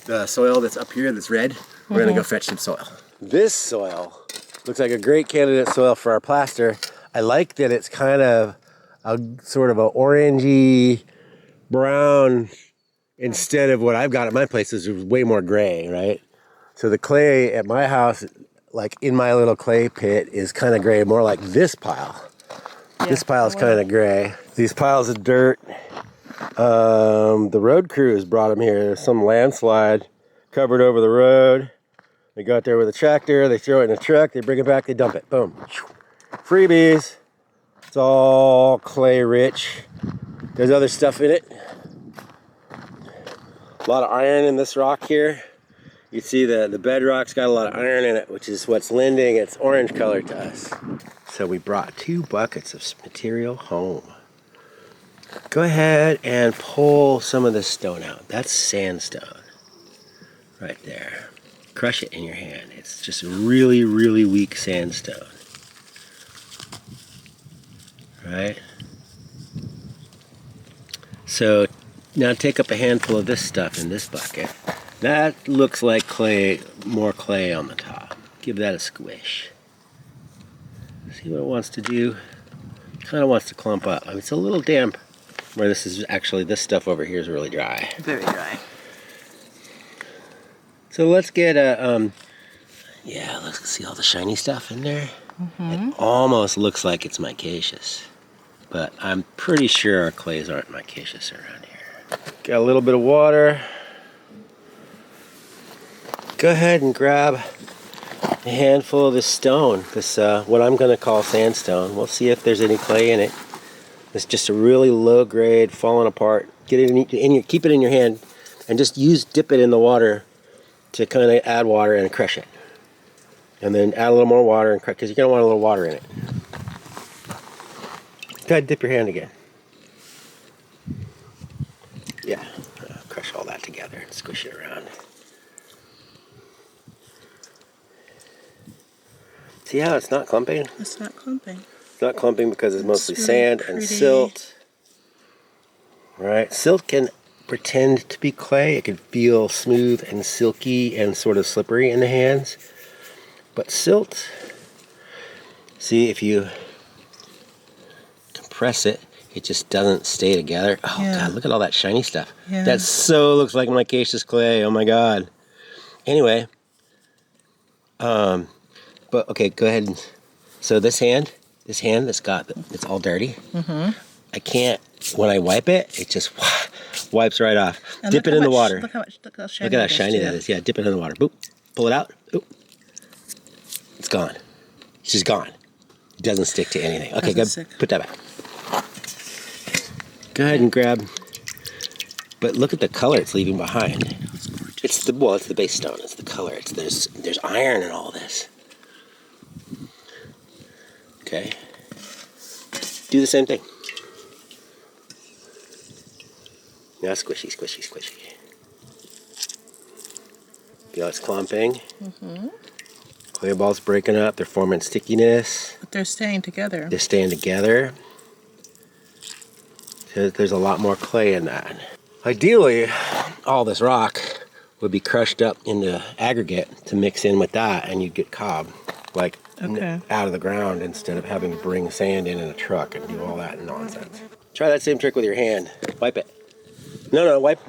the soil that's up here that's red. We're gonna go fetch some soil. This soil looks like a great candidate soil for our plaster. I like that it's kind of a sort of a orangey brown instead of what I've got at my place is way more gray, right? So the clay at my house, like in my little clay pit, is kind of gray, more like this pile. Yeah, this pile is kind of gray. These piles of dirt, the road crews brought them here. There's some landslide covered over the road. They got there with a tractor, they throw it in a truck, they bring it back, they dump it. Boom. Freebies. It's all clay rich. There's other stuff in it. A lot of iron in this rock here. You see the bedrock's got a lot of iron in it, which is what's lending its orange color to us. So we brought 2 buckets of material home. Go ahead and pull some of this stone out. That's sandstone right there. Crush it in your hand. It's just a really, really weak sandstone. Right? So now take up a handful of this stuff in this bucket. That looks like clay, more clay on the top. Give that a squish. See what it wants to do? Kind of wants to clump up. I mean, it's a little damp where this is actually, this stuff over here is really dry. Very dry. So let's get a, yeah, let's see all the shiny stuff in there. It almost looks like it's micaceous, but I'm pretty sure our clays aren't micaceous around here. Got a little bit of water. Go ahead and grab a handful of this stone, this what I'm gonna call sandstone. We'll see if there's any clay in it. It's just a really low grade, falling apart. Get it in your, keep it in your hand, and just dip it in the water to kind of add water and crush it. And then add a little more water and crush, because you're gonna want a little water in it. Go ahead, dip your hand again. Yeah, crush all that together and squish it around. See how it's not clumping? It's not clumping. It's not clumping because it's mostly really sand pretty. and silt. Right? Silt can pretend to be clay. It can feel smooth and silky and sort of slippery in the hands. But silt, see, if you compress it, it just doesn't stay together. Oh God, look at all that shiny stuff. Yeah. That so looks like micaceous clay. Oh my God. Anyway, but okay, go ahead. And, so this hand that's got, it's all dirty. I can't, when I wipe it, it just wipes right off. And dip it in the water. Look how shiny, look at how shiny that is. Yeah, dip it in the water. Boop. Pull it out. Oop. It's gone. It's just gone. It doesn't stick to anything. Okay, go put that back. Go ahead and grab, but look at the color it's leaving behind. It's the base stone. It's the color. There's iron in all this. Okay. Do the same thing. Now squishy, squishy, squishy. Feel it's clumping. Clay balls breaking up. They're forming stickiness. But they're staying together. They're staying together. There's a lot more clay in that. Ideally, all this rock would be crushed up into aggregate to mix in with that, and you'd get cob, like out of the ground, instead of having to bring sand in a truck and do all that nonsense. Try that same trick with your hand. Wipe it. No, wipe.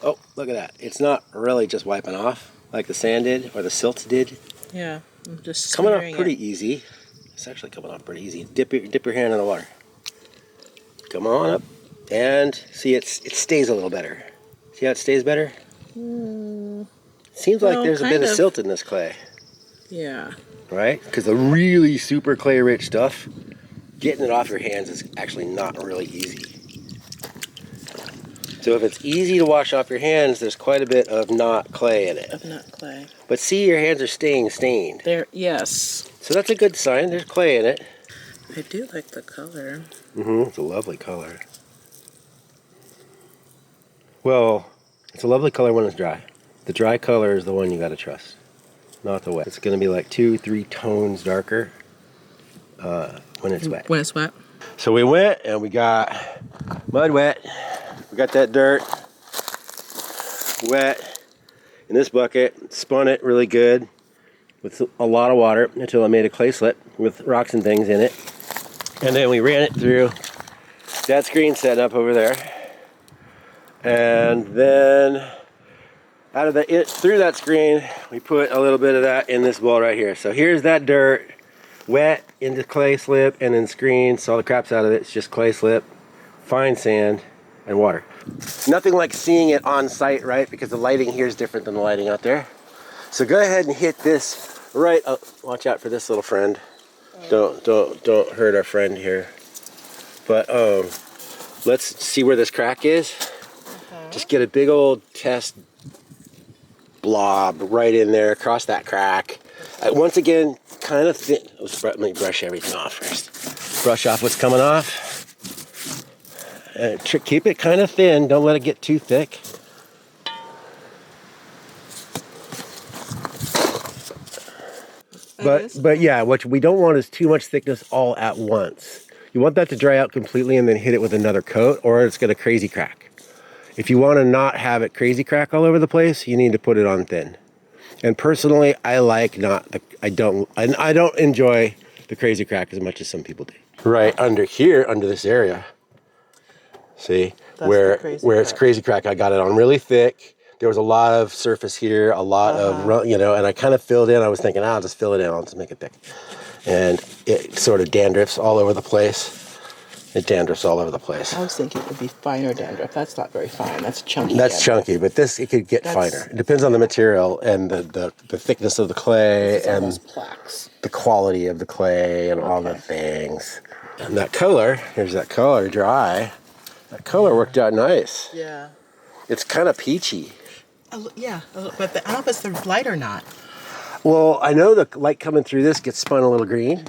Oh, look at that. It's not really just wiping off like the sand did or the silt did. Yeah, I'm just coming off pretty easy. It's actually coming off pretty easy. Dip your hand in the water. Come on up, and see it stays a little better. See how it stays better? Seems like there's a bit of silt in this clay. Yeah. Right? Because the really super clay rich stuff, getting it off your hands is actually not really easy. So if it's easy to wash off your hands, there's quite a bit of not clay in it. Of not clay. But see, your hands are staying stained. Yes. So that's a good sign. There's clay in it. I do like the color. It's a lovely color. Well, it's a lovely color when it's dry. The dry color is the one you gotta trust, not the wet. It's gonna be like 2-3 tones darker when it's wet. When it's wet. So we went and we got mud wet. We got that dirt wet. in this bucket, spun it really good with a lot of water until I made a clay slip with rocks and things in it. And then we ran it through that screen setting up over there. And then through that screen, we put a little bit of that in this bowl right here. So here's that dirt, wet into clay slip and then screen. So all the crap's out of it. It's just clay slip, fine sand, and water. Nothing like seeing it on site, right? Because the lighting here is different than the lighting out there. So go ahead and hit this right. Oh, watch out for this little friend. Don't hurt our friend here. But let's see where this crack is. Just get a big old test blob right in there across that crack. Once again, kind of thin. Let me brush everything off first. Brush off what's coming off. Keep it kind of thin. Don't let it get too thick. But yeah, what we don't want is too much thickness all at once. You want that to dry out completely and then hit it with another coat, or it's going to crazy crack. If you want to not have it crazy crack all over the place, you need to put it on thin. And personally, I don't enjoy the crazy crack as much as some people do. Right under here, under this area. See, where it's crazy crack, I got it on really thick. There was a lot of surface here, a lot of, and I kind of filled in. I was thinking, I'll just fill it in, I'll just make it thick. And it sort of dandruffs all over the place. It dandruffs all over the place. I was thinking it would be finer dandruff. That's not very fine. That's chunky. That's chunky, but it could get finer. It depends on the material and the thickness of the clay and plaques. The quality of the clay and all the things. And that color, here's that color dry. That color worked out nice. Yeah. It's kind of peachy. Yeah, but I don't know if it's the light or not. Well, I know the light coming through this gets spun a little green.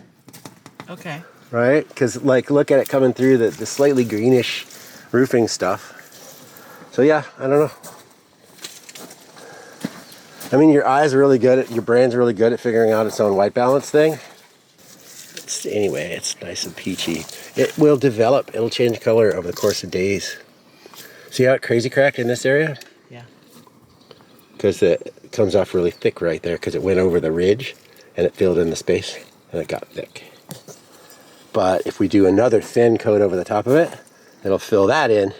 Okay. Right? Because, look at it coming through the slightly greenish roofing stuff. So, yeah, I don't know. I mean, your your brain's really good at figuring out its own white balance thing. Anyway, it's nice and peachy. It will develop. It'll change color over the course of days. See how it crazy cracked in this area? Yeah. Because it comes off really thick right there because it went over the ridge and it filled in the space and it got thick. But if we do another thin coat over the top of it, it'll fill that in